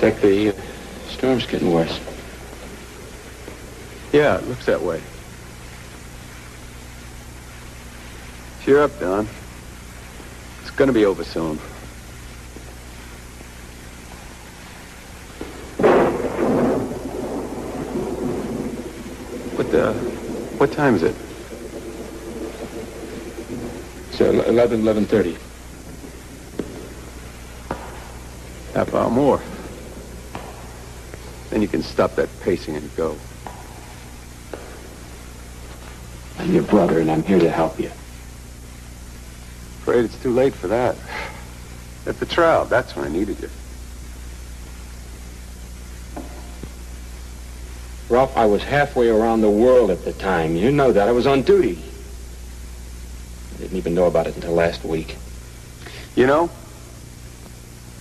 like the storm's getting worse. Yeah, it looks that way. Cheer up, Don. It's gonna be over soon. What time is it? It's 11:30. Half hour more. Then you can stop that pacing and go. I'm your brother, and I'm here to help you. Afraid it's too late for that. At the trial, that's when I needed you. Ralph, I was halfway around the world at the time. You know that. I was on duty. I didn't even know about it until last week. You know,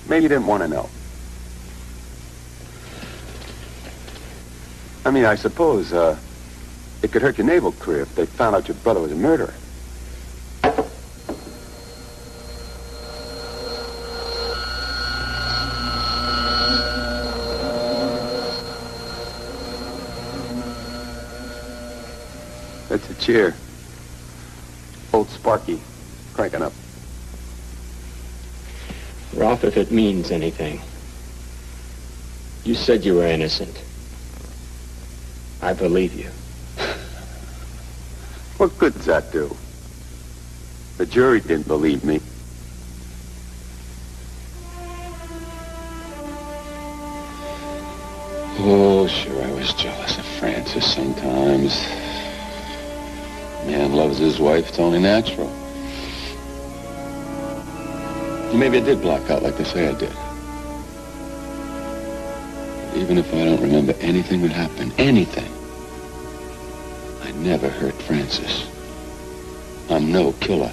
maybe you didn't want to know. I mean, I suppose, it could hurt your naval career if they found out your brother was a murderer. That's a cheer. Old Sparky, cranking up. Ralph, if it means anything, you said you were innocent. I believe you. What good does that do? The jury didn't believe me. Oh, sure, I was jealous of Francis sometimes. Man loves his wife, it's only natural. Maybe I did black out like they say I did. But even if I don't remember anything that happened, anything, I never hurt Francis. I'm no killer.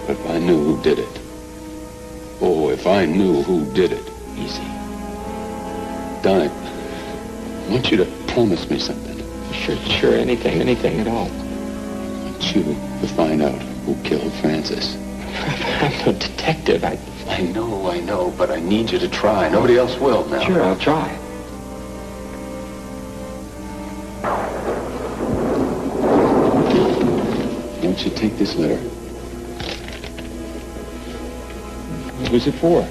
But if I knew who did it. Oh, if I knew who did it. Easy. Don, I want you to promise me something. Sure, anything at all. I want you to find out who killed Francis. I'm no detective. I know, but I need you to try. Nobody else will now. Sure, I'll try. Why don't you take this letter? What was it for?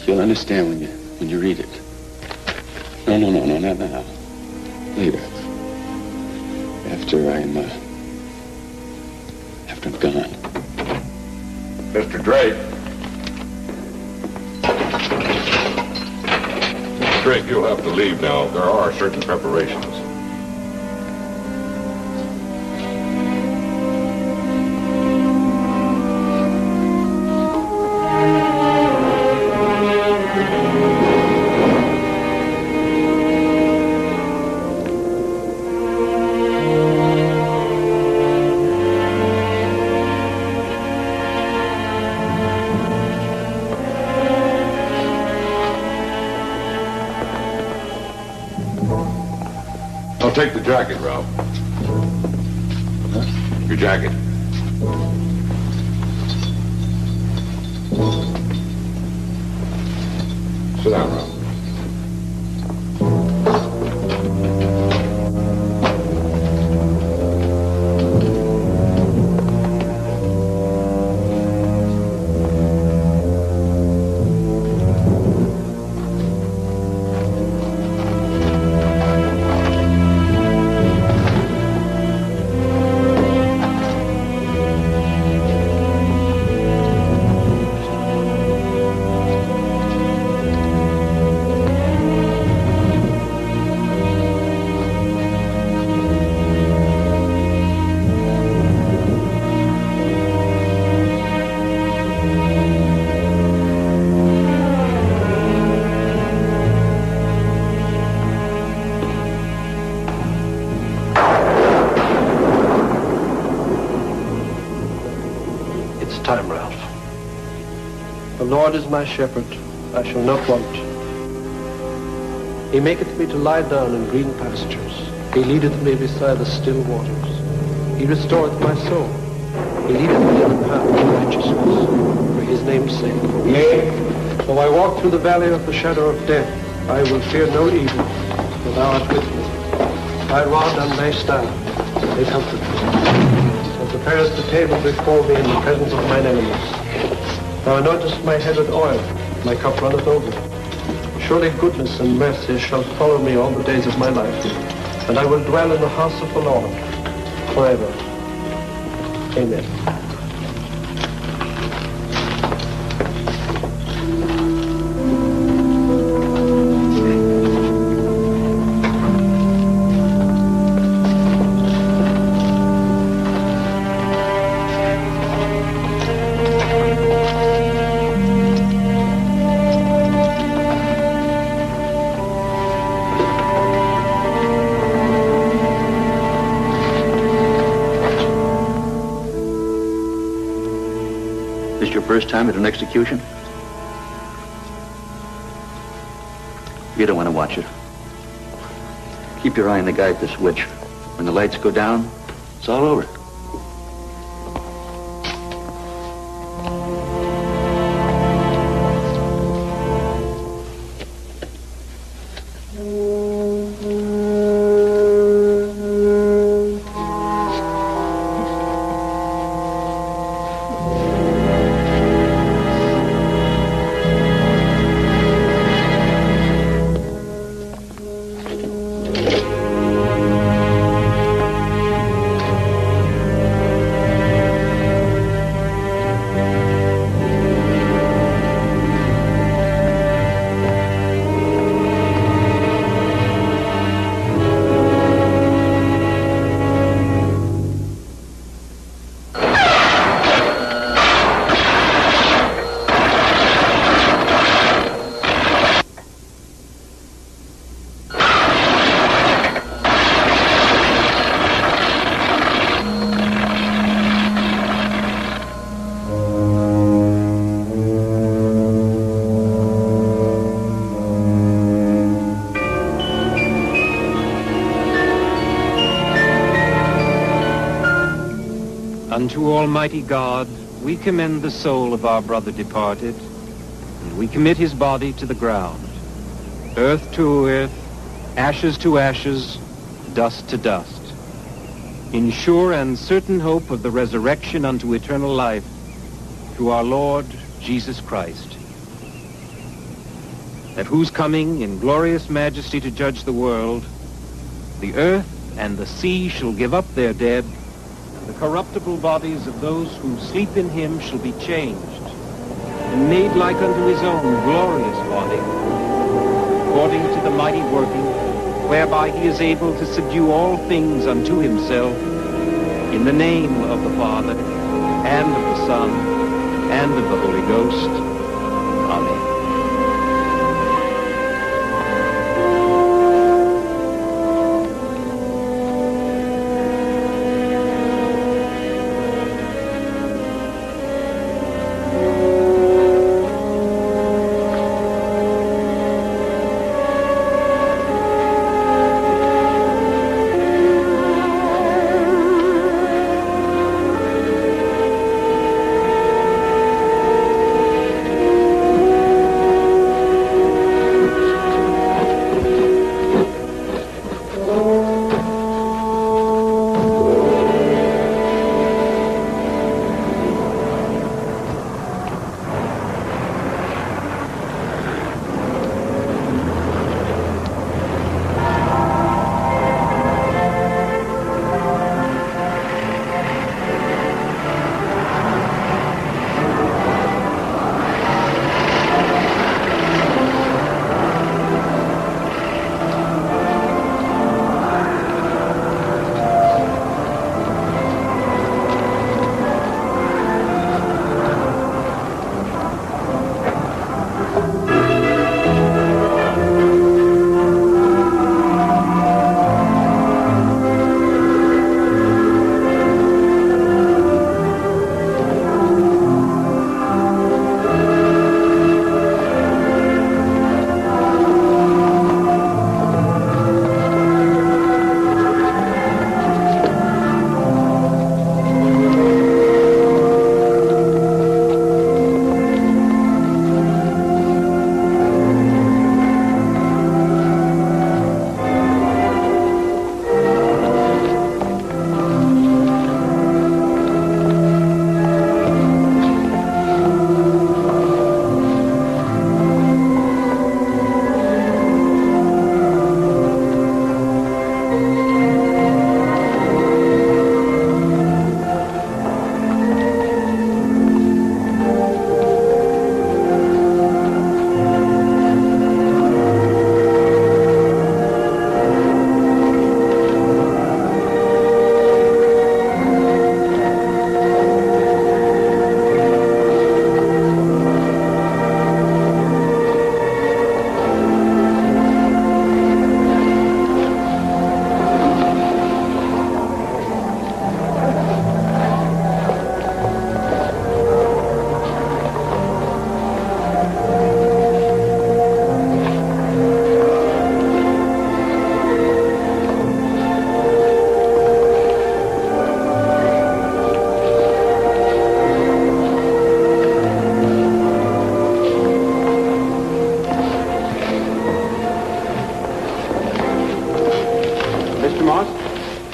You'll understand when you read it. No, not now. Later. After I'm gone. Mr. Drake. Drake, you'll have to leave now. There are certain preparations. Take the jacket, Ralph. Huh? Your jacket. Sit down, Ralph. Time, Ralph. The Lord is my shepherd, I shall not want. He maketh me to lie down in green pastures. He leadeth me beside the still waters. He restoreth my soul. He leadeth me in the path of righteousness for his name's sake. Yea. Though I walk through the valley of the shadow of death, I will fear no evil, for thou art with me. Thy rod and thy staff, they comfort me. Thou preparest the table before me in the presence of mine enemies. Thou anointest my head with oil, my cup runneth over. Surely goodness and mercy shall follow me all the days of my life, and I will dwell in the house of the Lord forever. Amen. First time at an execution? You don't want to watch it. Keep your eye on the guy at the switch. When the lights go down, it's all over. Unto Almighty God, we commend the soul of our brother departed, and we commit his body to the ground, earth to earth, ashes to ashes, dust to dust, in sure and certain hope of the resurrection unto eternal life, through our Lord Jesus Christ, at whose coming in glorious majesty to judge the world, the earth and the sea shall give up their dead, the corruptible bodies of those who sleep in him shall be changed, and made like unto his own glorious body, according to the mighty working, whereby he is able to subdue all things unto himself, in the name of the Father, and of the Son, and of the Holy Ghost. Amen.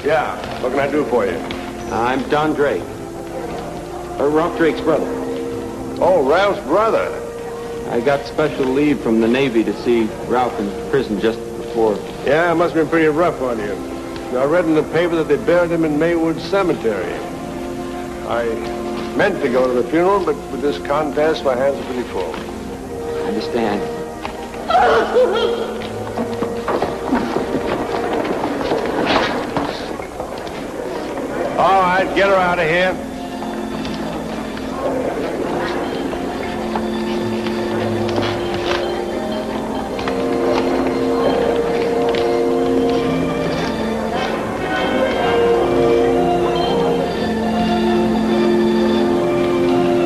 Yeah, what can I do for you? I'm Don Drake. Ralph Drake's brother. Oh, Ralph's brother. I got special leave from the Navy to see Ralph in prison just before. Yeah, it must have been pretty rough on you. I read in the paper that they buried him in Maywood Cemetery. I meant to go to the funeral, but with this contest, my hands are pretty full. I understand. All right, get her out of here.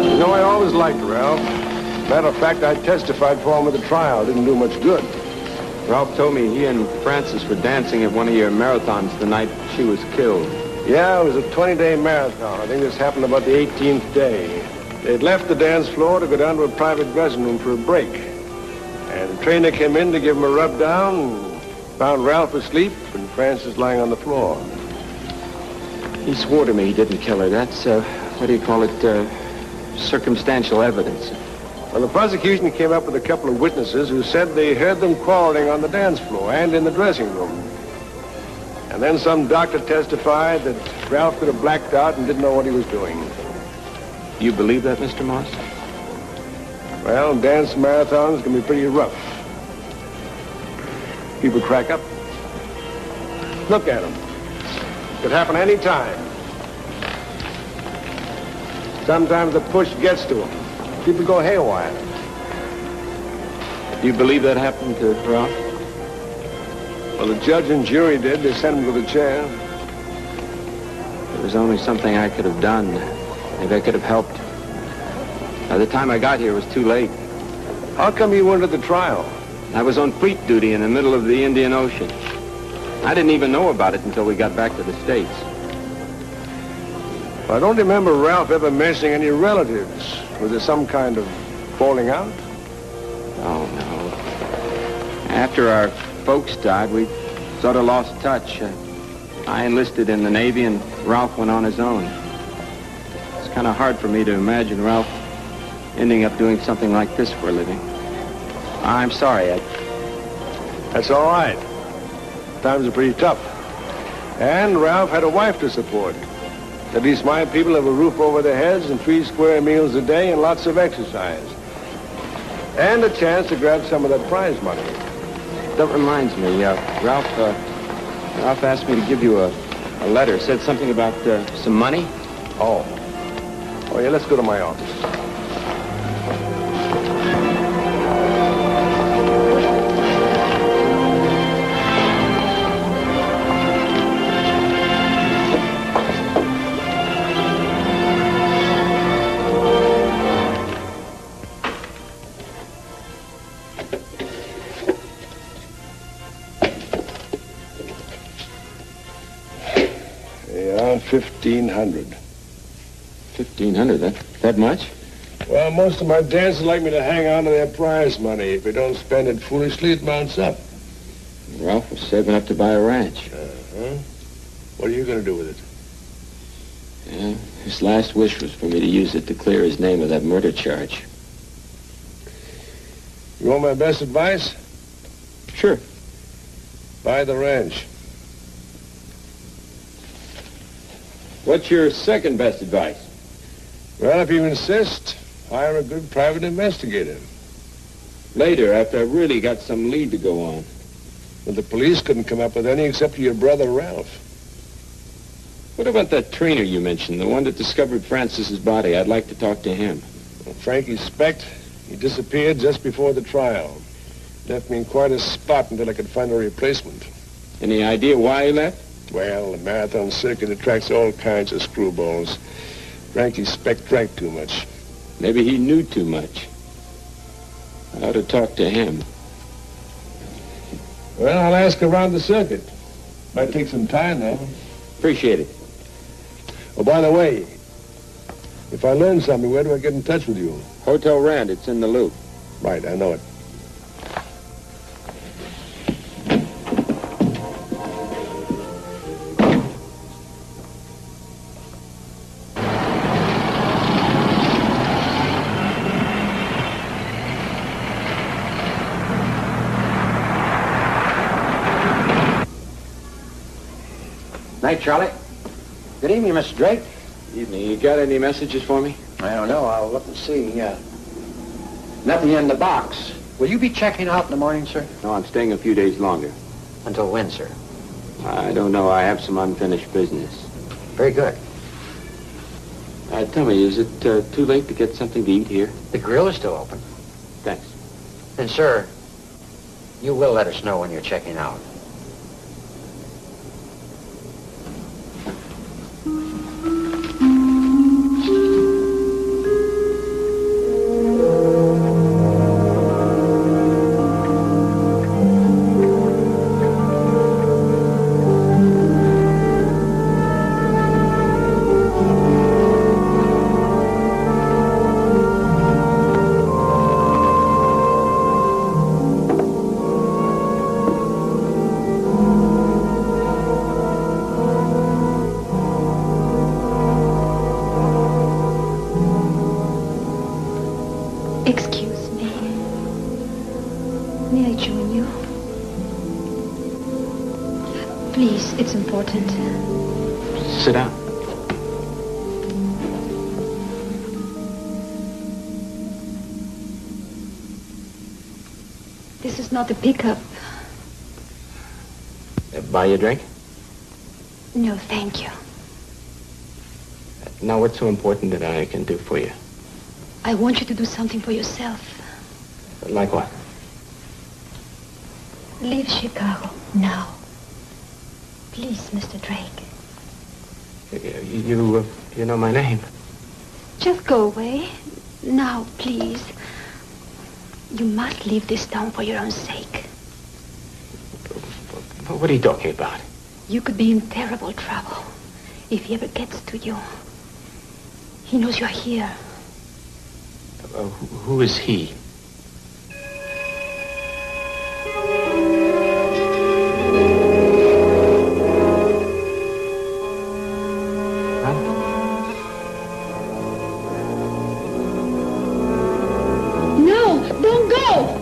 You know, I always liked Ralph. Matter of fact, I testified for him at the trial. Didn't do much good. Ralph told me he and Frances were dancing at one of your marathons the night she was killed. Yeah, it was a 20-day marathon. I think this happened about the 18th day. They'd left the dance floor to go down to a private dressing room for a break. And the trainer came in to give him a rub down and found Ralph asleep and Frances lying on the floor. He swore to me he didn't kill her. That's, what do you call it, circumstantial evidence. Well, the prosecution came up with a couple of witnesses who said they heard them quarreling on the dance floor and in the dressing room. And then some doctor testified that Ralph could have blacked out and didn't know what he was doing. You believe that, Mr. Moss? Well, dance marathons can be pretty rough. People crack up. Look at them. Could happen any time. Sometimes the push gets to them. People go haywire. You believe that happened to Ralph? Well, the judge and jury did. They sent him to the chair. There was only something I could have done. Maybe I could have helped. By the time I got here, it was too late. How come you went to the trial? I was on fleet duty in the middle of the Indian Ocean. I didn't even know about it until we got back to the States. Well, I don't remember Ralph ever mentioning any relatives. Was there some kind of falling out? Oh, no. After our folks died, we sort of lost touch. I enlisted in the Navy, and Ralph went on his own. It's kind of hard for me to imagine Ralph ending up doing something like this for a living. I'm sorry. That's all right. Times are pretty tough. And Ralph had a wife to support. At least my people have a roof over their heads and 3 square meals a day and lots of exercise. And a chance to grab some of that prize money. That reminds me, Ralph asked me to give you a letter. Said something about some money. Oh, yeah, let's go to my office. Yeah, 1,500. 1,500, that much? Well, most of my dancers like me to hang on to their prize money. If they don't spend it foolishly, it mounts up. Ralph was saving up to buy a ranch. Uh-huh. What are you going to do with it? Yeah, his last wish was for me to use it to clear his name of that murder charge. You want my best advice? Sure. Buy the ranch. What's your second best advice? Well, if you insist, hire a good private investigator. Later, after I really got some lead to go on. But the police couldn't come up with any except your brother, Ralph. What about that trainer you mentioned, the one that discovered Francis's body? I'd like to talk to him. Well, Frankie Specht, he disappeared just before the trial. Left me in quite a spot until I could find a replacement. Any idea why he left? Well, the marathon circuit attracts all kinds of screwballs. Frankie Specht drank too much. Maybe he knew too much. I ought to talk to him. Well, I'll ask around the circuit. Might take some time, though. Appreciate it. Oh, by the way, if I learn something, where do I get in touch with you? Hotel Rand, it's in the loop. Right, I know it. Night, Charlie. Good evening, Mr. Drake. Evening. You got any messages for me? I don't know. I'll look and see. Nothing in the box. Will you be checking out in the morning, sir? No, I'm staying a few days longer. Until when, sir? I don't know. I have some unfinished business. Very good. Tell me, is it too late to get something to eat here? The grill is still open. Thanks. Then, sir, you will let us know when you're checking out. Excuse me. May I join you? Please, it's important. Sit down. This is not a pickup. Buy you a drink? No, thank you. Now, what's so important that I can do for you? I want you to do something for yourself. Like what? Leave Chicago now. Please, Mr. Drake. You know my name. Just go away. Now, please. You must leave this town for your own sake. What are you talking about? You could be in terrible trouble if he ever gets to you. He knows you're here. Who is he? No, don't go!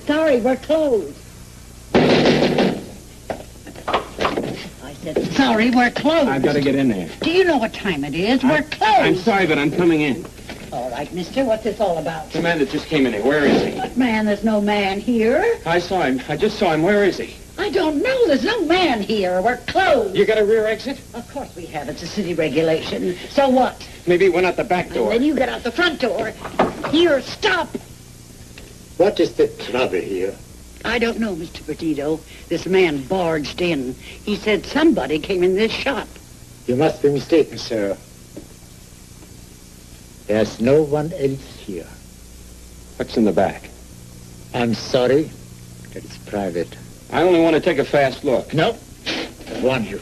Sorry, we're closed. I said, sorry, we're closed. I've got to get in there. Do you know what time it is? We're closed. I'm sorry, but I'm coming in. All right, mister, what's this all about? The man that just came in here, where is he? What man? There's no man here. I saw him. I just saw him. Where is he? I don't know. There's no man here. We're closed. You got a rear exit? Of course we have. It's a city regulation. So what? Maybe he went out the back door. And then you get out the front door. Here, stop. What is the trouble here? I don't know, Mr. Perdido. This man barged in. He said somebody came in this shop. You must be mistaken, sir. There's no one else here. What's in the back? I'm sorry. That is private. I only want to take a fast look. No. I warn you.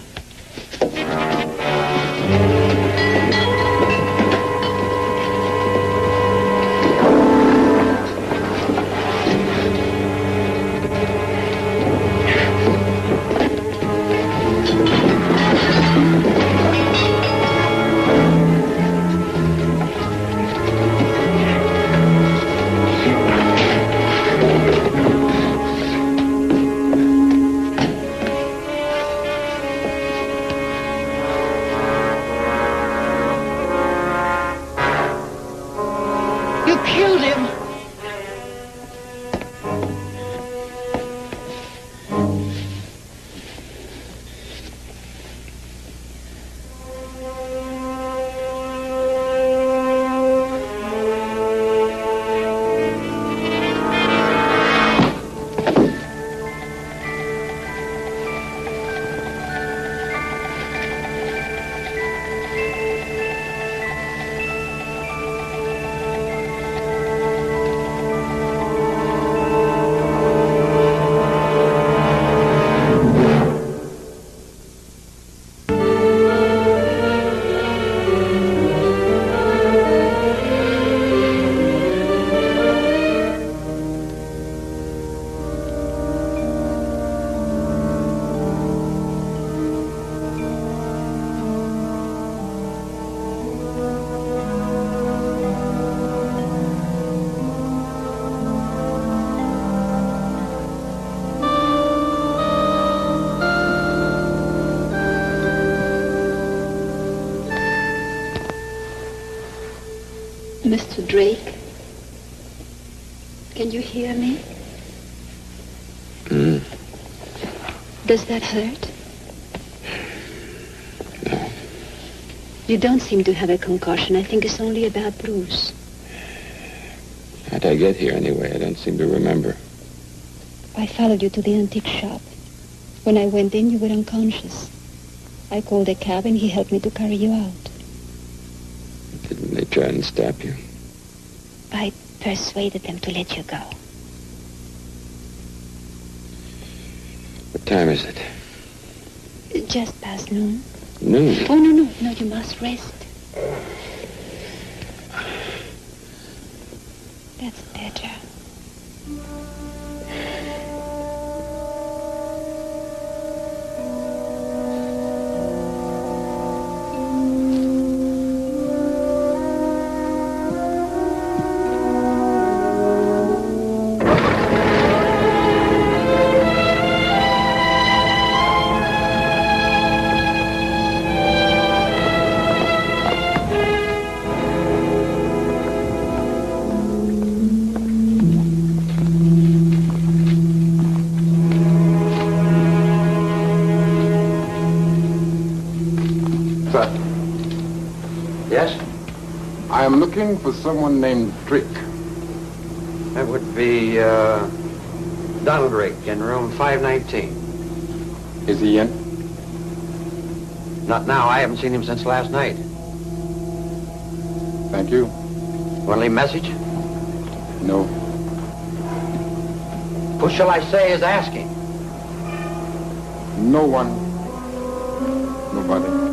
Mr. Drake, can you hear me? Does that hurt? No. You don't seem to have a concussion. I think it's only a bad bruise. How'd I get here anyway? I don't seem to remember. I followed you to the antique shop. When I went in, you were unconscious. I called a cab and he helped me to carry you out. Didn't they try and stop you? I persuaded them to let you go. What time is it? Just past noon. Noon? Oh, no, you must rest. That's better. Yes? I am looking for someone named Drake. That would be, Donald Drake in room 519. Is he in? Not now. I haven't seen him since last night. Thank you. Want to leave a message? No. Who shall I say is asking? No one. Nobody.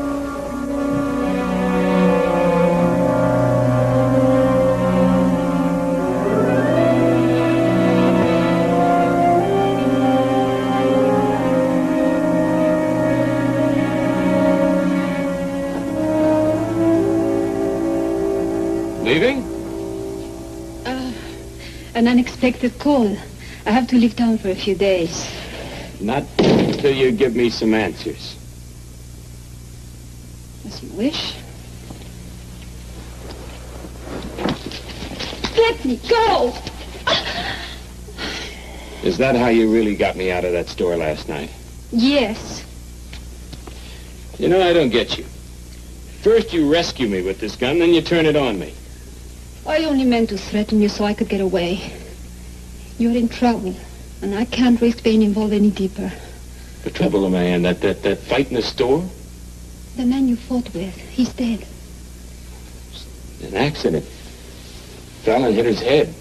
Leaving? An unexpected call. I have to leave town for a few days. Not until you give me some answers. As you wish. Let me go! Is that how you really got me out of that store last night? Yes. You know, I don't get you. First you rescue me with this gun, then you turn it on me. I only meant to threaten you so I could get away. You're in trouble, and I can't risk being involved any deeper. The trouble am I in? That fight in the store? The man you fought with, he's dead. An accident. Fell and hit his head.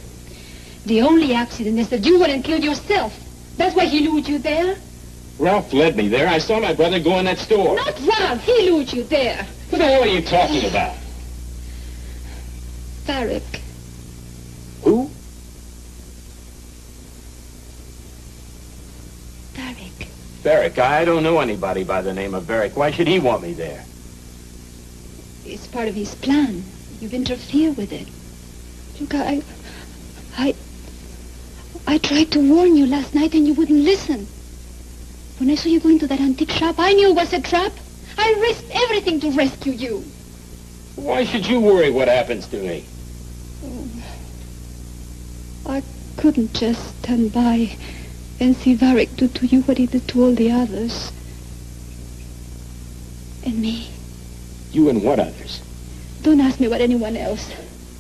The only accident is that you went and killed yourself. That's why he lured you there. Ralph led me there. I saw my brother go in that store. Not Ralph. He lured you there. What the hell are you talking about? Varick. Who? Varick. Varick. I don't know anybody by the name of Varick. Why should he want me there? It's part of his plan. You've interfered with it. Look, I tried to warn you last night and you wouldn't listen. When I saw you go into that antique shop, I knew it was a trap. I risked everything to rescue you. Why should you worry what happens to me? I couldn't just stand by and see Varick do to you what he did to all the others. And me. You and what others? Don't ask me about anyone else.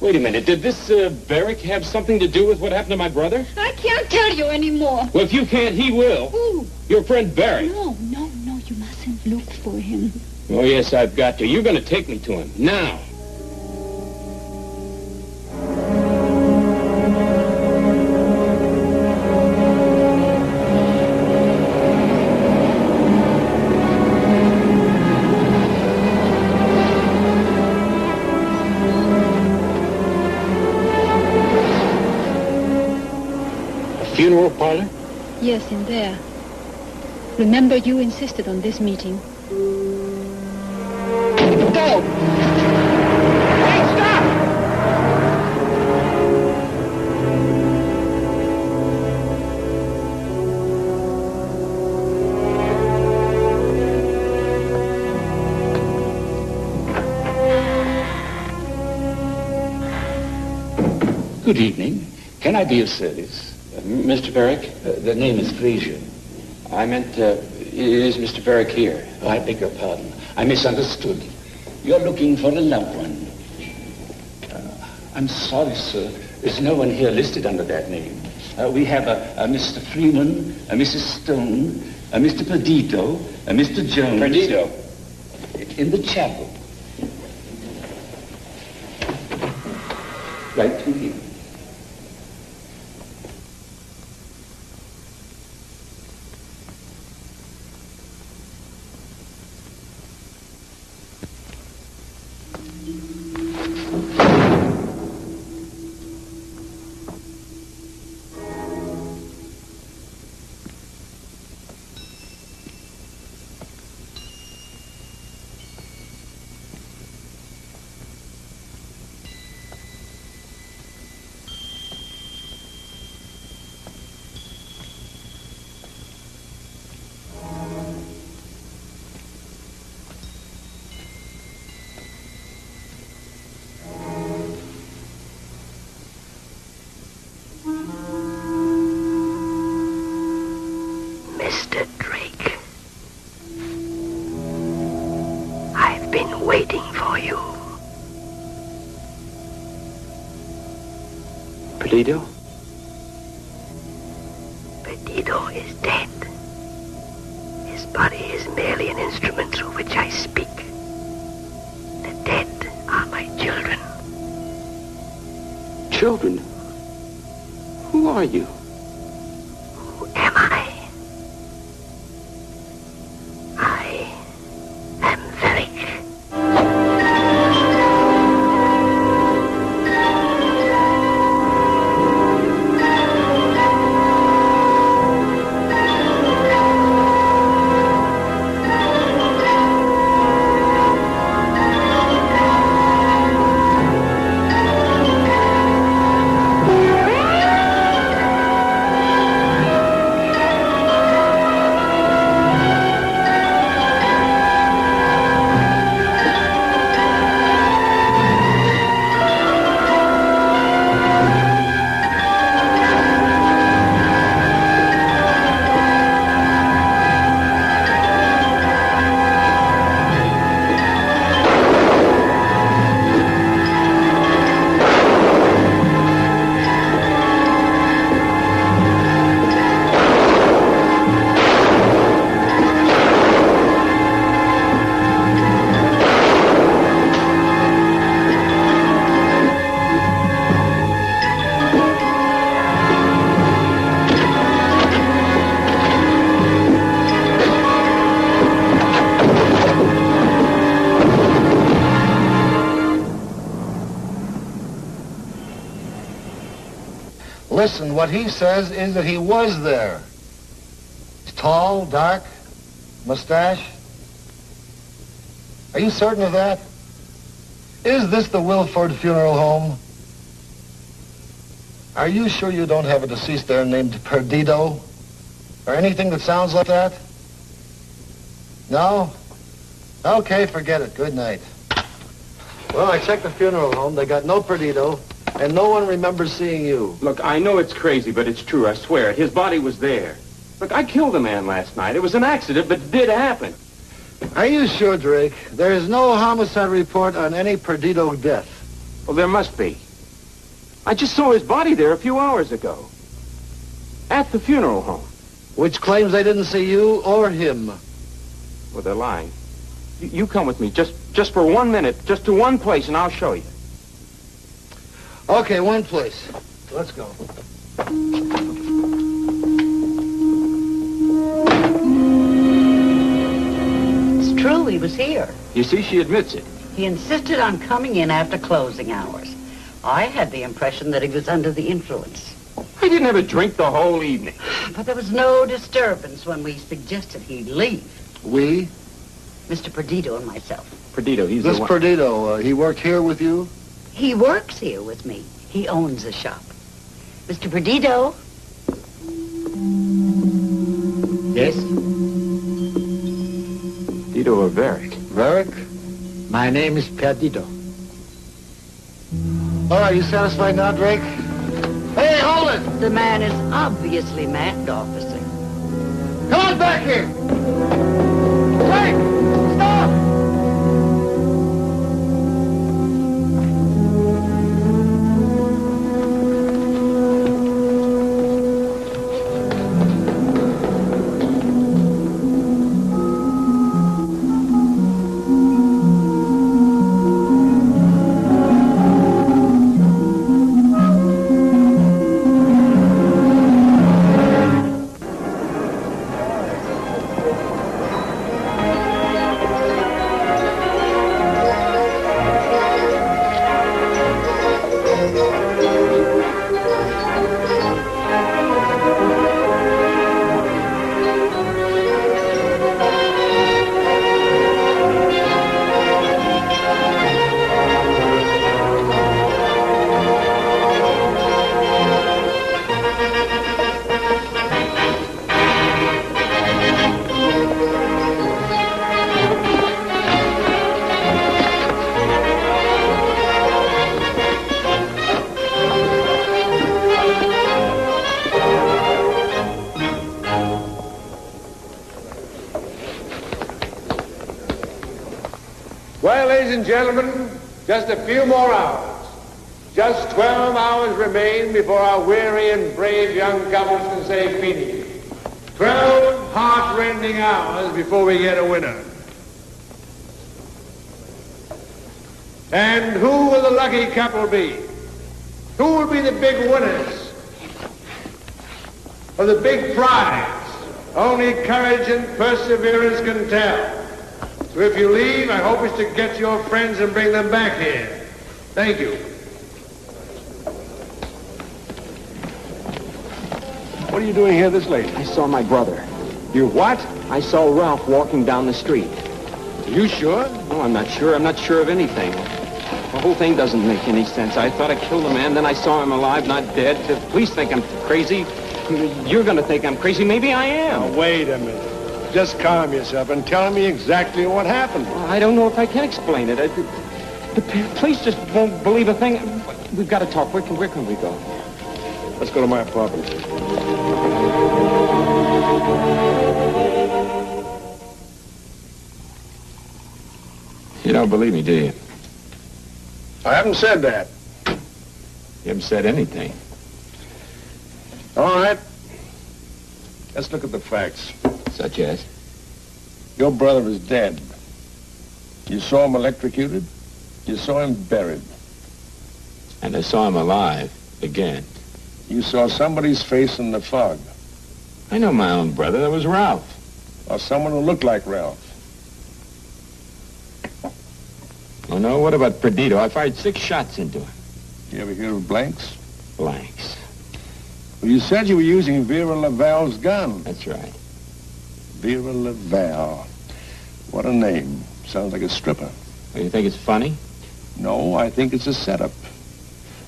Wait a minute. Did this Varick have something to do with what happened to my brother? I can't tell you anymore. Well, if you can't, he will. Who? Your friend Varick. No, you mustn't look for him. Oh, yes, I've got to. You're going to take me to him. Now. Funeral parlor? Yes, in there. Remember, you insisted on this meeting. Go! Hey, stop! Good evening. Can I be of service? Mr. Varick? The name is Frazier. I meant, is Mr. Varick here? Oh, I beg your pardon. I misunderstood. You're looking for a loved one. I'm sorry, sir. There's no one here listed under that name. We have a Mr. Freeman, a Mrs. Stone, a Mr. Perdido, a Mr. Jones. Perdido? In the chapel. Right through here. Mr. Drake, I've been waiting for you. Perdido? Perdido is dead. His body is merely an instrument through which I speak. The dead are my children. Children? Who are you? Who am I? I am Varick. Listen, what he says is that he was there. He's tall, dark, mustache. Are you certain of that? Is this the Wilford Funeral Home? Are you sure you don't have a deceased there named Perdido? Or anything that sounds like that? No? Okay, forget it. Good night. Well, I checked the funeral home. They got no Perdido, and no one remembers seeing you. Look, I know it's crazy, but it's true, I swear it. His body was there. Look, I killed a man last night. It was an accident, but it did happen. Are you sure, Drake? There is no homicide report on any Perdido death. Well, there must be. I just saw his body there a few hours ago. At the funeral home. Which claims they didn't see you or him. Well, they're lying. You come with me, just for 1 minute, just to one place, and I'll show you. Okay, one place. Let's go. It's true, he was here. You see, she admits it. He insisted on coming in after closing hours. I had the impression that he was under the influence. I didn't have a drink the whole evening. But there was no disturbance when we suggested he'd leave. We? Mr. Perdido and myself. Perdido, he's this the one. Perdido, he worked here with you? He works here with me. He owns the shop. Mr. Perdido? Yes? Perdido or Varick? Varick? My name is Perdido. All right, you satisfied now, Drake? Hey, hold it! The man is obviously mad, officer. Come on back here! Drake! Stop! Well, ladies and gentlemen, just a few more hours. Just 12 hours remain before our weary and brave young couples can say Fini. 12 heart-rending hours before we get a winner. And who will the lucky couple be? Who will be the big winners of the big prize? Only courage and perseverance can tell. So if you leave, I hope it's to get your friends and bring them back here. Thank you. What are you doing here this late? I saw my brother. You what? I saw Ralph walking down the street. Are you sure? No, I'm not sure. I'm not sure of anything. The whole thing doesn't make any sense. I thought I killed a man, then I saw him alive, not dead. The police think I'm crazy. You're going to think I'm crazy. Maybe I am. Now, wait a minute. Just calm yourself and tell me exactly what happened. Well, I don't know if I can explain it. The police just won't believe a thing. We've got to talk. Where can we go? Let's go to my apartment. You don't believe me, do you? I haven't said that. You haven't said anything. All right. Let's look at the facts. Such as? Your brother is dead. You saw him electrocuted. You saw him buried. And I saw him alive again. You saw somebody's face in the fog. I know my own brother. That was Ralph. Or someone who looked like Ralph. Oh, no? What about Perdido? I fired 6 shots into him. You ever hear of blanks? Blanks. Well, you said you were using Vera Laval's gun. That's right. Vera Laval. What a name. Sounds like a stripper. Well, you think it's funny? No, I think it's a setup.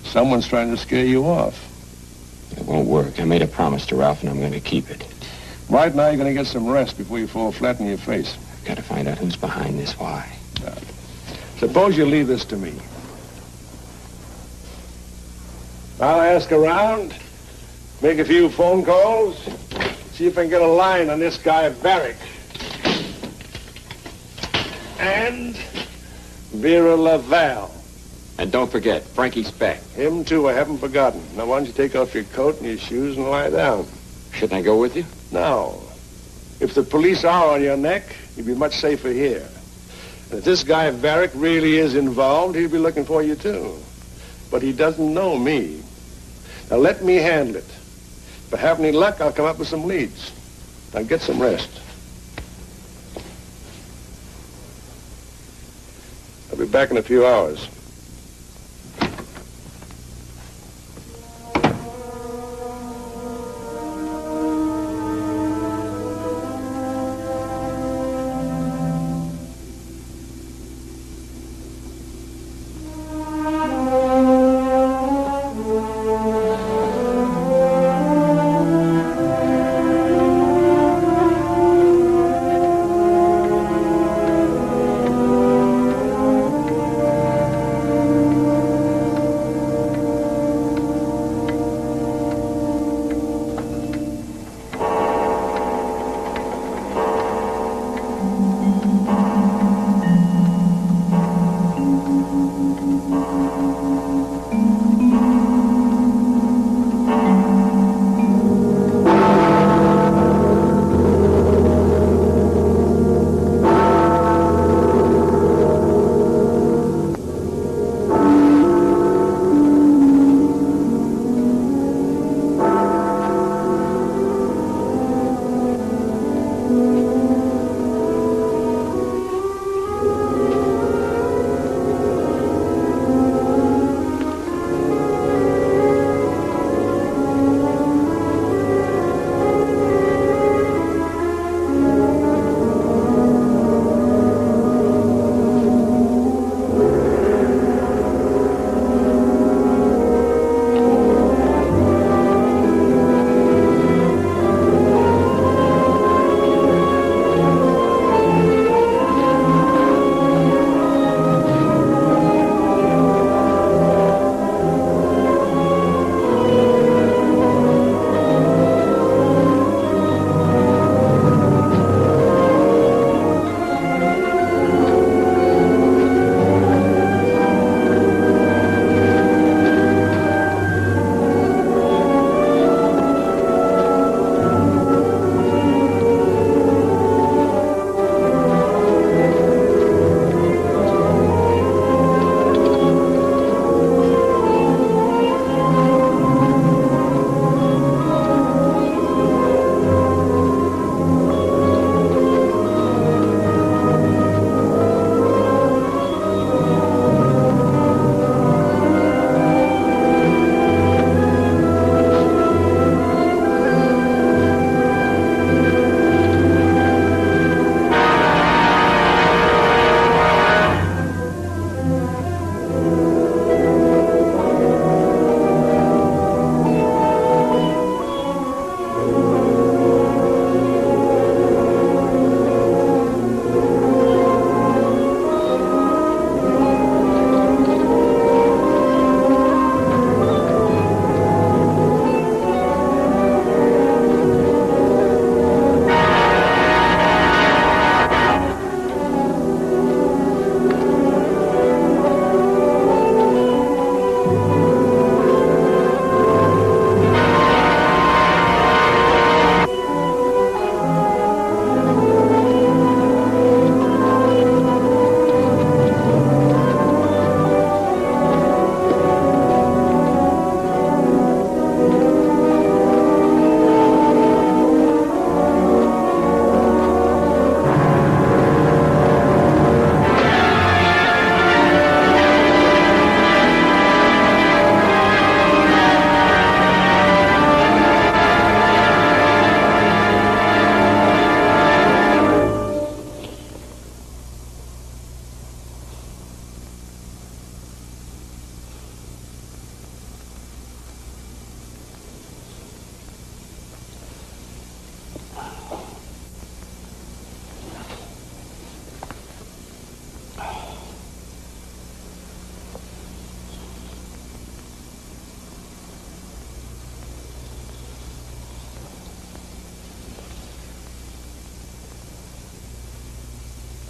Someone's trying to scare you off. It won't work. I made a promise to Ralph, and I'm going to keep it. Right now, you're going to get some rest before you fall flat on your face. I've got to find out who's behind this. Why? Suppose you leave this to me. I'll ask around, make a few phone calls, see if I can get a line on this guy Varick. And Vera Laval. And don't forget, Frankie Speck. Him, too, I haven't forgotten. Now, why don't you take off your coat and your shoes and lie down? Shouldn't I go with you? No. If the police are on your neck, you'd be much safer here. And if this guy Varick really is involved, he'll be looking for you, too. But he doesn't know me. Now, let me handle it. If I have any luck, I'll come up with some leads. Now, get some rest. I'll be back in a few hours.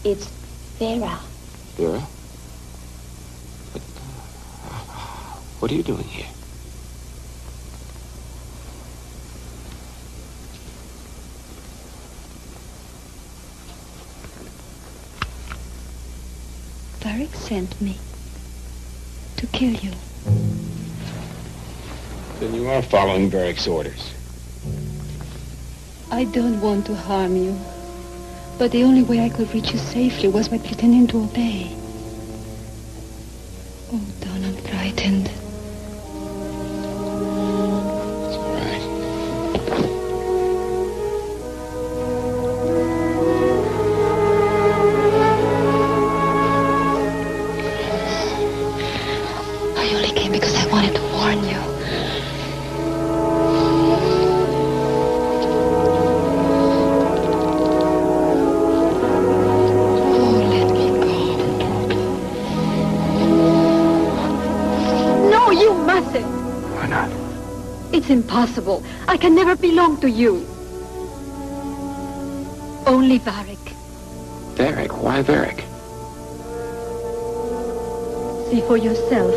It's Vera. Vera? But, what are you doing here? Varric sent me to kill you. Then you are following Varric's orders. I don't want to harm you, but the only way I could reach you safely was by pretending to obey. Oh, Don, I'm frightened. It's all right. I only came because I wanted to warn you. Why not? It's impossible. I can never belong to you. Only Varric. Varric? Why Varric? See for yourself.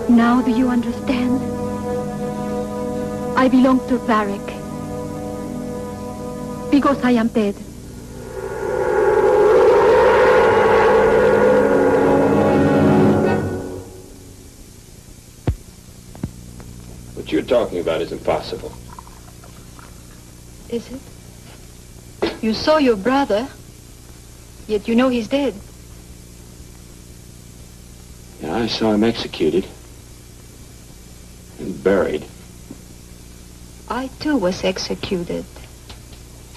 Now do you understand? I belong to Varric. Because I am dead. What you're talking about is impossible. Is it? You saw your brother, yet you know he's dead. Yeah, I saw him executed and buried. I too was executed.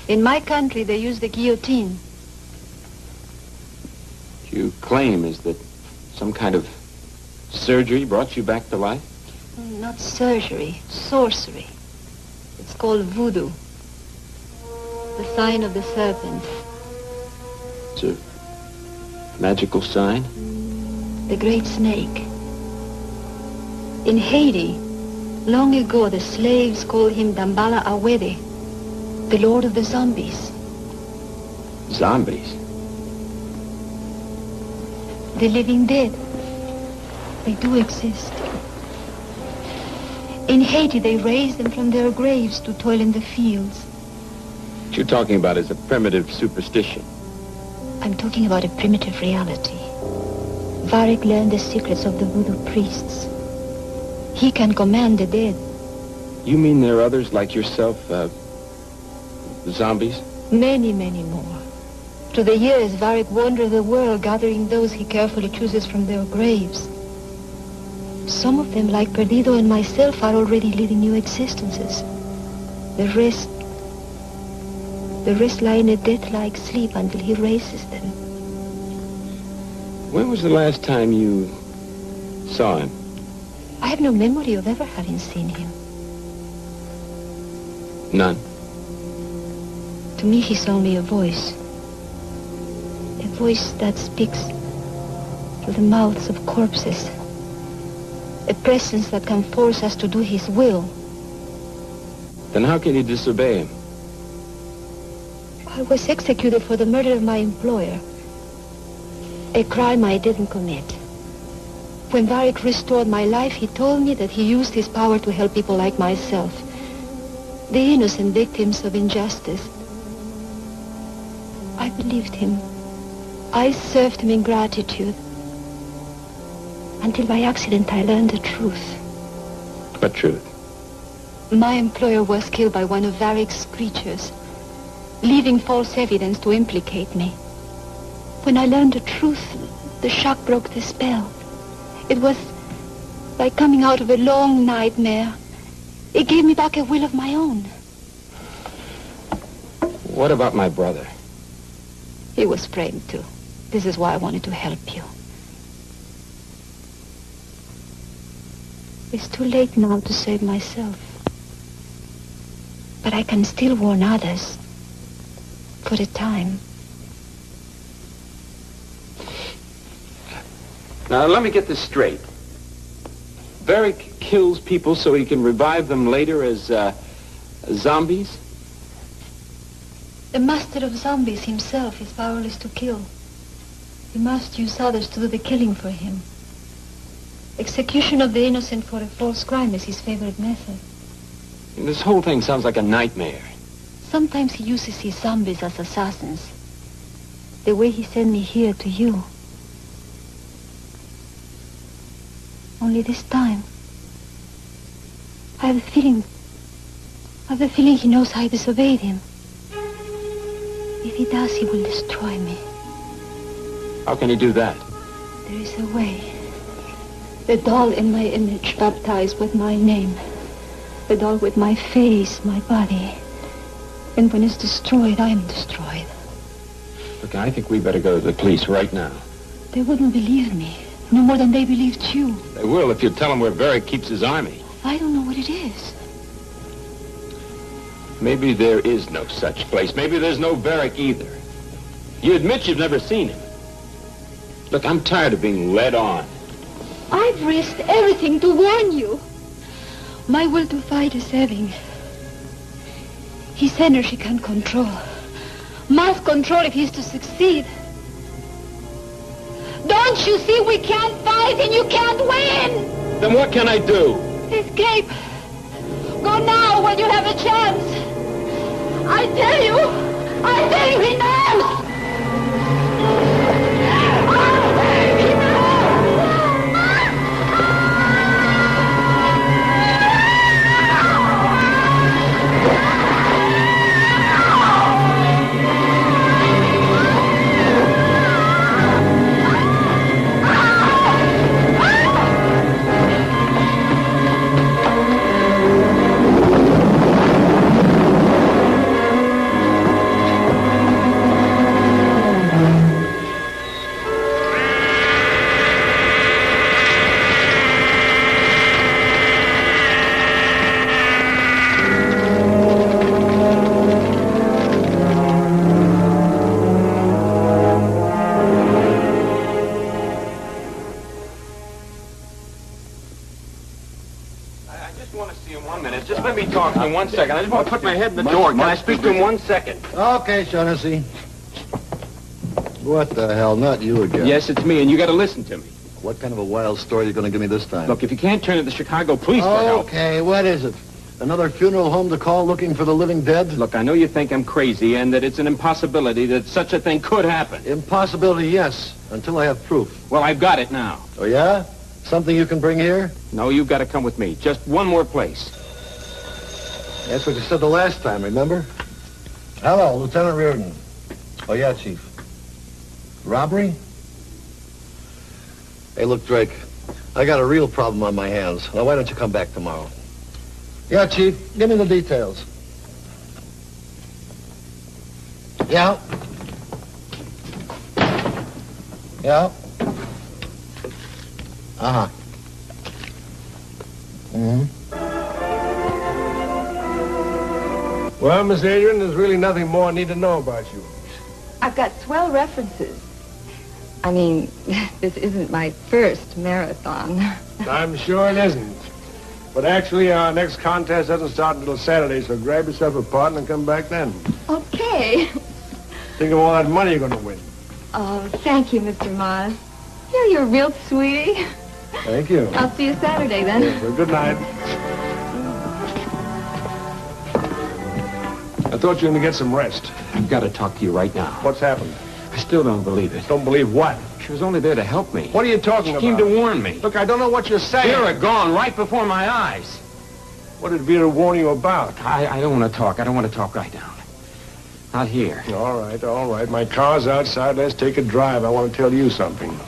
In my country, they use the guillotine. What you claim is that some kind of surgery brought you back to life? Not surgery, sorcery. It's called voodoo. The sign of the serpent. It's a magical sign? The great snake. In Haiti, long ago, the slaves called him Dambala Awede, the lord of the zombies. Zombies? The living dead. They do exist. In Haiti, they raise them from their graves to toil in the fields. What you're talking about is a primitive superstition. I'm talking about a primitive reality. Varric learned the secrets of the voodoo priests. He can command the dead. You mean there are others like yourself, zombies? Many, many more. Through the years, Varric wandered the world, gathering those he carefully chooses from their graves. Some of them, like Perdido and myself, are already leading new existences. The rest lie in a death-like sleep until he raises them. When was the last time you saw him? I have no memory of ever having seen him. None. To me, he's only a voice. A voice that speaks through the mouths of corpses. A presence that can force us to do his will. Then how can you disobey him? I was executed for the murder of my employer. A crime I didn't commit. When Varric restored my life, he told me that he used his power to help people like myself. The innocent victims of injustice. I believed him. I served him in gratitude. Until by accident I learned the truth. What truth? My employer was killed by one of Varric's creatures, leaving false evidence to implicate me. When I learned the truth, the shock broke the spell. It was like coming out of a long nightmare. It gave me back a will of my own. What about my brother? He was framed too. This is why I wanted to help you. It's too late now to save myself. But I can still warn others. For a time. Now, let me get this straight. Varick kills people so he can revive them later as zombies? The master of zombies himself is powerless to kill. He must use others to do the killing for him. Execution of the innocent for a false crime is his favorite method. And this whole thing sounds like a nightmare. Sometimes he uses his zombies as assassins. The way he sent me here to you. Only this time, I have the feeling he knows I disobeyed him. If he does, he will destroy me. How can he do that? There is a way. The doll in my image, baptized with my name. The doll with my face, my body. And when it's destroyed, I am destroyed. Look, I think we better go to the police right now. They wouldn't believe me. No more than they believed you. They will if you tell them where Varick keeps his army. I don't know what it is. Maybe there is no such place. Maybe there's no Varick either. You admit you've never seen him. Look, I'm tired of being led on. I've risked everything to warn you. My will to fight is having. His energy can control. Must control if he's to succeed. Don't you see we can't fight and you can't win? Then what can I do? Escape. Go now when you have a chance. I tell you he knows. One second. I just want to put my head in the door. Can I speak to him 1 second? Okay, Shaughnessy. What the hell? Not you again. Yes, it's me, and you got to listen to me. What kind of a wild story are you going to give me this time? Look, if you can't turn to the Chicago police for help... Okay, what is it? Another funeral home to call looking for the living dead? Look, I know you think I'm crazy and that it's an impossibility that such a thing could happen. Impossibility, yes, until I have proof. Well, I've got it now. Oh, yeah? Something you can bring here? No, you've got to come with me. Just one more place. That's what you said the last time, remember? Hello, Lieutenant Reardon. Oh, yeah, Chief. Robbery? Hey, look, Drake, I got a real problem on my hands. Now, why don't you come back tomorrow? Yeah, Chief, give me the details. Yeah? Yeah? Uh-huh. Mm-hmm. Well, Miss Adrian, there's really nothing more I need to know about you. I've got swell references. I mean, this isn't my first marathon. I'm sure it isn't. But actually, our next contest doesn't start until Saturday, so grab yourself a partner and come back then. Okay. Think of all that money you're going to win. Oh, thank you, Mr. Moss. You're a real sweetie. Thank you. I'll see you Saturday, then. Yes, well, good night. I thought you were going to get some rest. I've got to talk to you right now. What's happened? I still don't believe it. Don't believe what? She was only there to help me. What are you talking about? She came to warn me. Look, I don't know what you're saying. Vera gone right before my eyes. What did Vera warn you about? I don't want to talk. I don't want to talk right now. Not here. All right, all right. My car's outside. Let's take a drive. I want to tell you something.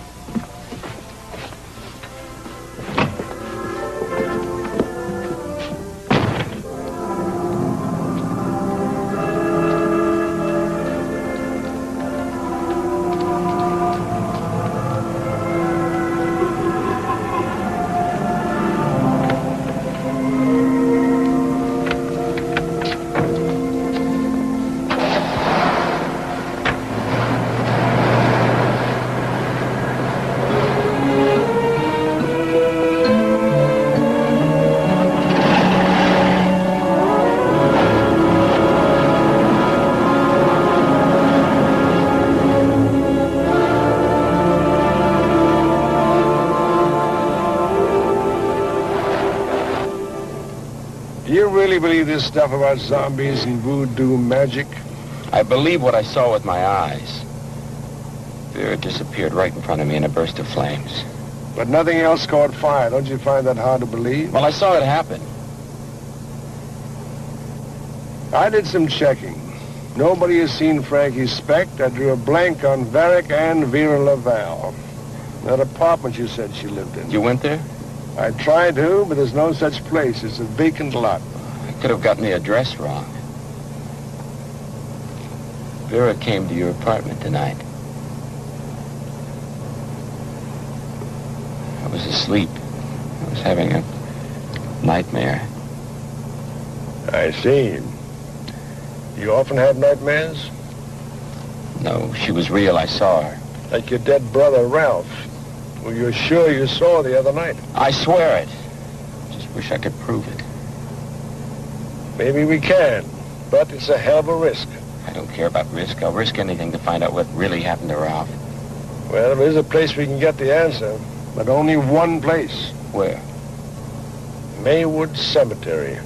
really believe this stuff about zombies and voodoo magic? I believe what I saw with my eyes. Vera disappeared right in front of me in a burst of flames. But nothing else caught fire. Don't you find that hard to believe? Well, I saw it happen. I did some checking. Nobody has seen Frankie Specht. I drew a blank on Varick and Vera Laval. That apartment you said she lived in. You went there? I tried to, but there's no such place. It's a vacant lot. I could have gotten the address wrong. Vera came to your apartment tonight. I was asleep. I was having a nightmare. I see. You often have nightmares? No, she was real. I saw her. Like your dead brother, Ralph, who you're sure you saw the other night. I swear it. Just wish I could prove it. Maybe we can, but it's a hell of a risk. I don't care about risk. I'll risk anything to find out what really happened to Ralph. Well, there is a place we can get the answer, but only one place. Where? Maywood Cemetery.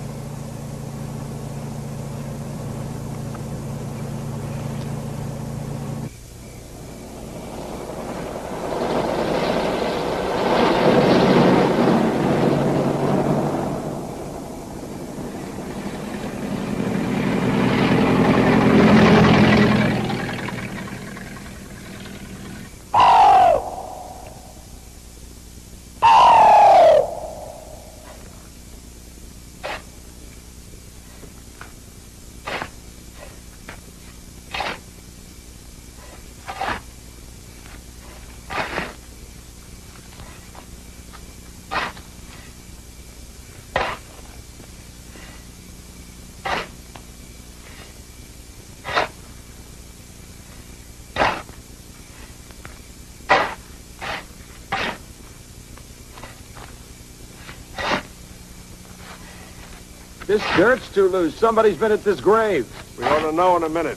This dirt's too loose. Somebody's been at this grave. We ought to know in a minute.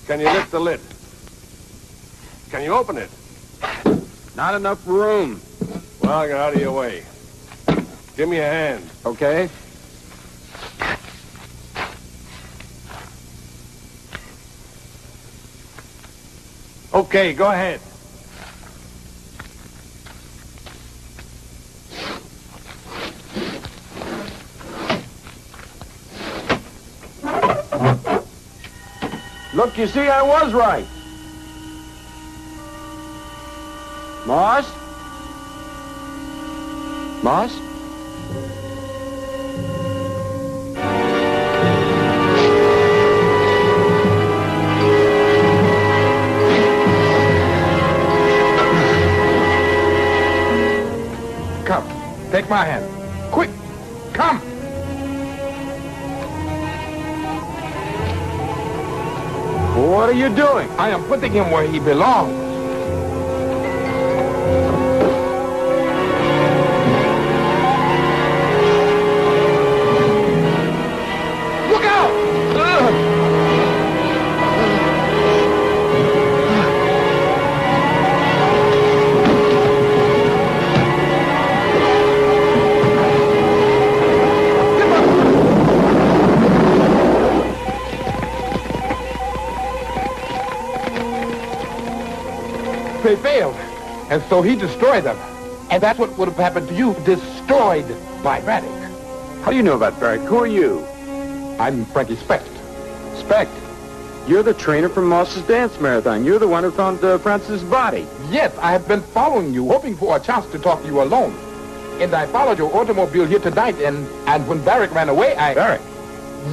Can you lift the lid? Can you open it? Not enough room. Well, get out of your way. Give me a hand. Okay. Okay, go ahead. Look, you see, I was right. Moss? Moss? Come, take my hand. Quick, come! What are you doing? I am putting him where he belongs. Look out! They failed, and so he destroyed them. And that's what would have happened to you, destroyed by Varick. How do you know about Varick? Who are you? I'm Frankie Specht. Specht? You're the trainer from Moss's dance marathon. You're the one who found Francis' body. Yes, I have been following you, hoping for a chance to talk to you alone. And I followed your automobile here tonight, and when Varick ran away, Varick?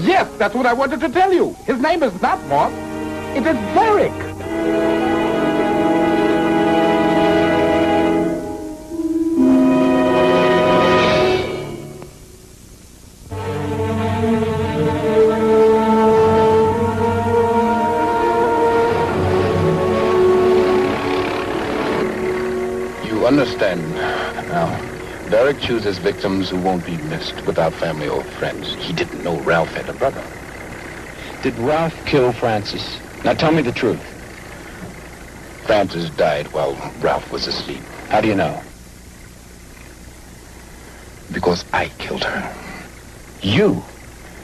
Yes, that's what I wanted to tell you. His name is not Moss. It is Varick. Understand now. Varick chooses victims who won't be missed without family or friends. He didn't know Ralph had a brother. Did Ralph kill Francis? Now tell me the truth. Francis died while Ralph was asleep. How do you know? Because I killed her. You?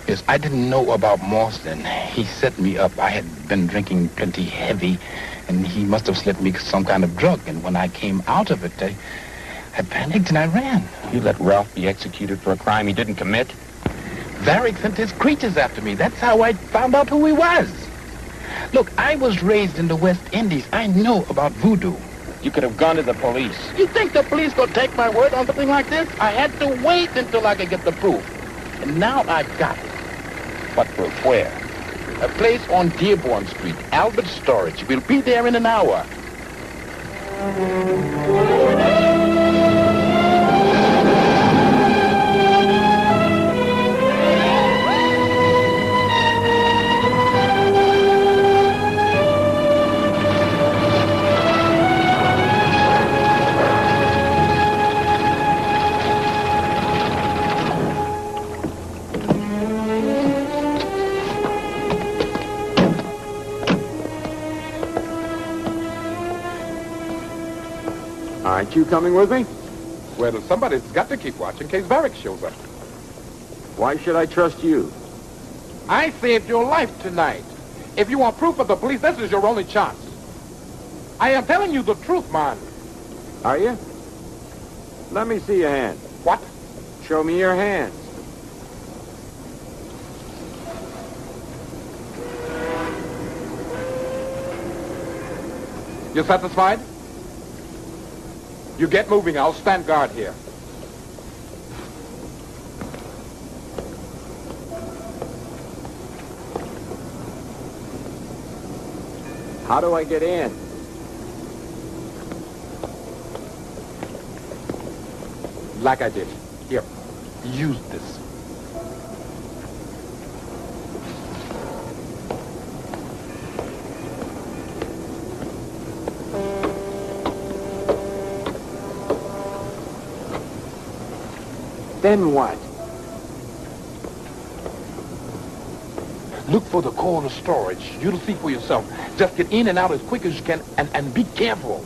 Yes, I didn't know about Marston. He set me up. I had been drinking plenty heavy, and he must have slipped me some kind of drug. And when I came out of it, I panicked and I ran. You let Ralph be executed for a crime he didn't commit? Varick sent his creatures after me. That's how I found out who he was. Look, I was raised in the West Indies. I know about voodoo. You could have gone to the police. You think the police gonna take my word on something like this? I had to wait until I could get the proof. And now I've got it. What proof? Where? A place on Dearborn Street, Albert Storage. We'll be there in an hour. Aren't you coming with me? Well, somebody's got to keep watch in case Varick shows up. Why should I trust you? I saved your life tonight. If you want proof of the police, this is your only chance. I am telling you the truth, man. Are you? Let me see your hand. What? Show me your hands. You satisfied? You get moving. I'll stand guard here. How do I get in? Like I did. Here. Use this. Then what? Look for the corner storage. You'll see for yourself. Just get in and out as quick as you can and be careful.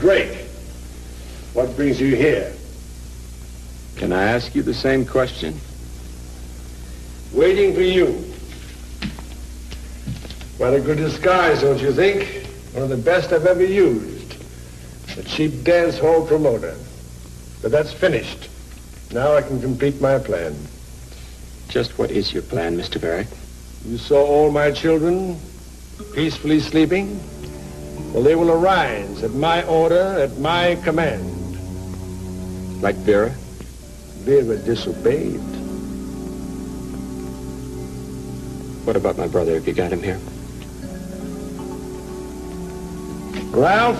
Drake, what brings you here? Can I ask you the same question? Waiting for you. Quite a good disguise, don't you think? One of the best I've ever used. A cheap dance hall promoter. But that's finished. Now I can complete my plan. Just what is your plan, Mr. Varick? You saw all my children peacefully sleeping? Well, they will arise at my order, at my command. Like Vera? Vera disobeyed. What about my brother? Have you got him here? Ralph?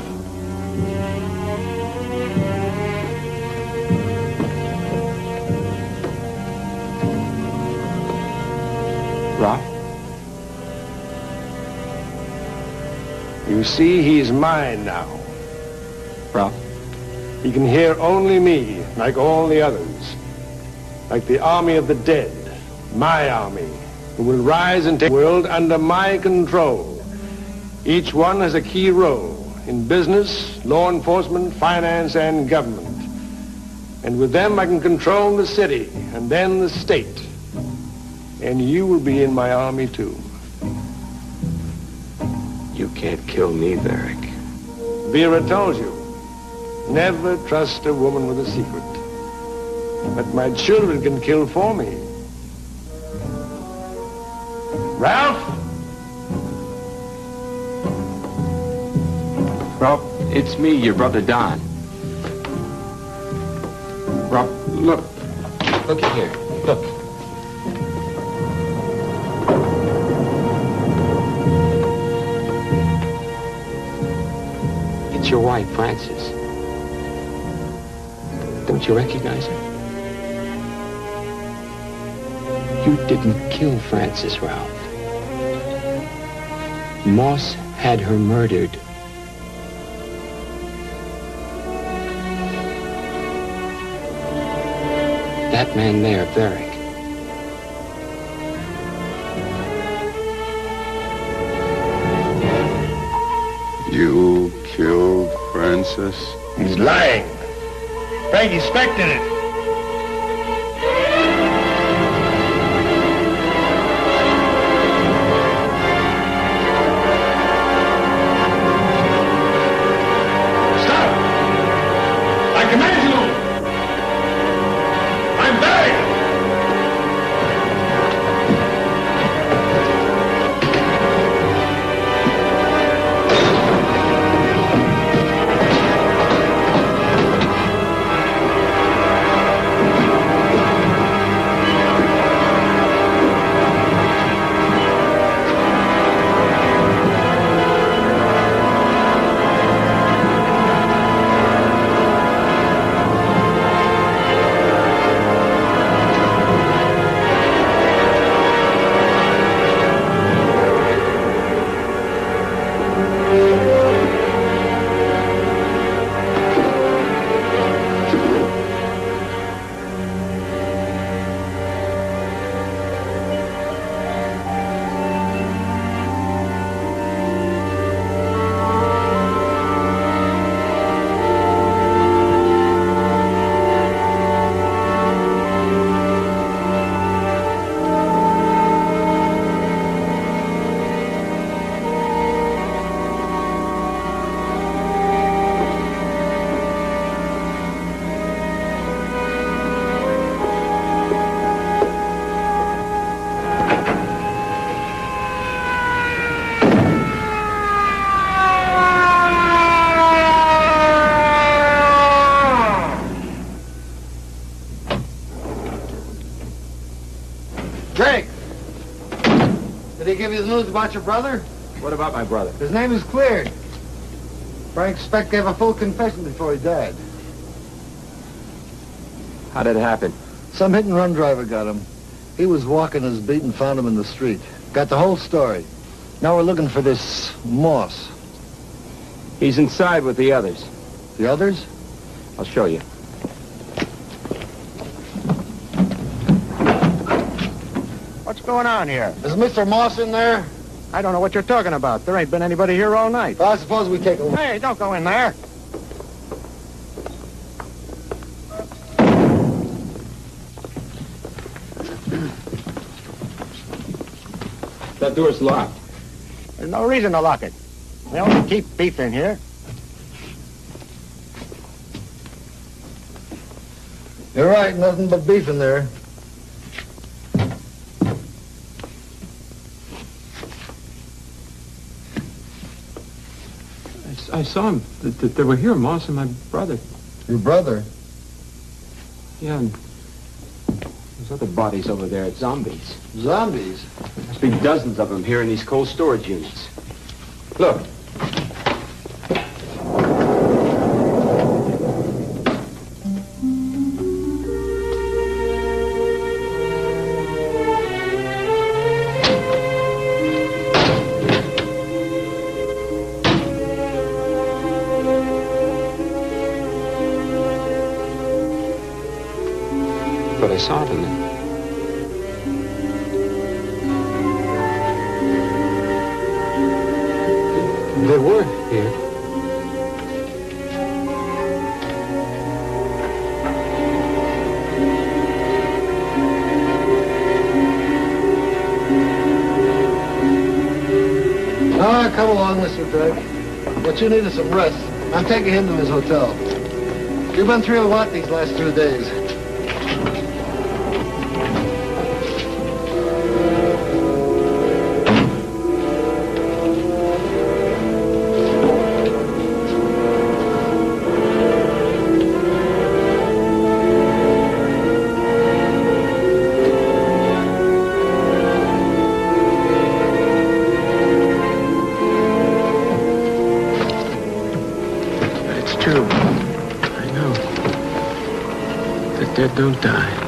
Ralph? You see, he's mine now. Ralph? He can hear only me, like all the others. Like the army of the dead, my army, who will rise and take the world under my control. Each one has a key role in business, law enforcement, finance, and government. And with them, I can control the city and then the state. And you will be in my army, too. You can't kill me, Varick. Vera told you, never trust a woman with a secret. But my children can kill for me. Ralph? Ralph, it's me, your brother Don. Ralph, look. Look at here. Look. It's your wife, Frances. Don't you recognize her? You didn't kill Frances, Ralph. Moss had her murdered. That man there, Varick. You killed Frances? He's lying. Frank expected it. Drake! Did he give you the news about your brother? What about my brother? His name is cleared. Frank Speck gave a full confession before he died. How did it happen? Some hit-and-run driver got him. He was walking his beat and found him in the street. Got the whole story. Now we're looking for this Moss. He's inside with the others. The others? I'll show you. What's going on here? Is Mr. Moss in there? I don't know what you're talking about. There ain't been anybody here all night. Well, I suppose we take a look. Hey, don't go in there. that door's locked. There's no reason to lock it. We only keep beef in here. You're right, nothing but beef in there. I saw him. They were here, Moss and my brother. Your brother? Yeah, and there's other bodies over there. It's zombies. Zombies? Must be dozens of them here in these cold storage units. Look. But I saw them. They were here. Come along, Mr. Drake. What you need is some rest. I'm taking him to his hotel. You've been through a lot these last 2 days. True. I know. The dead don't die.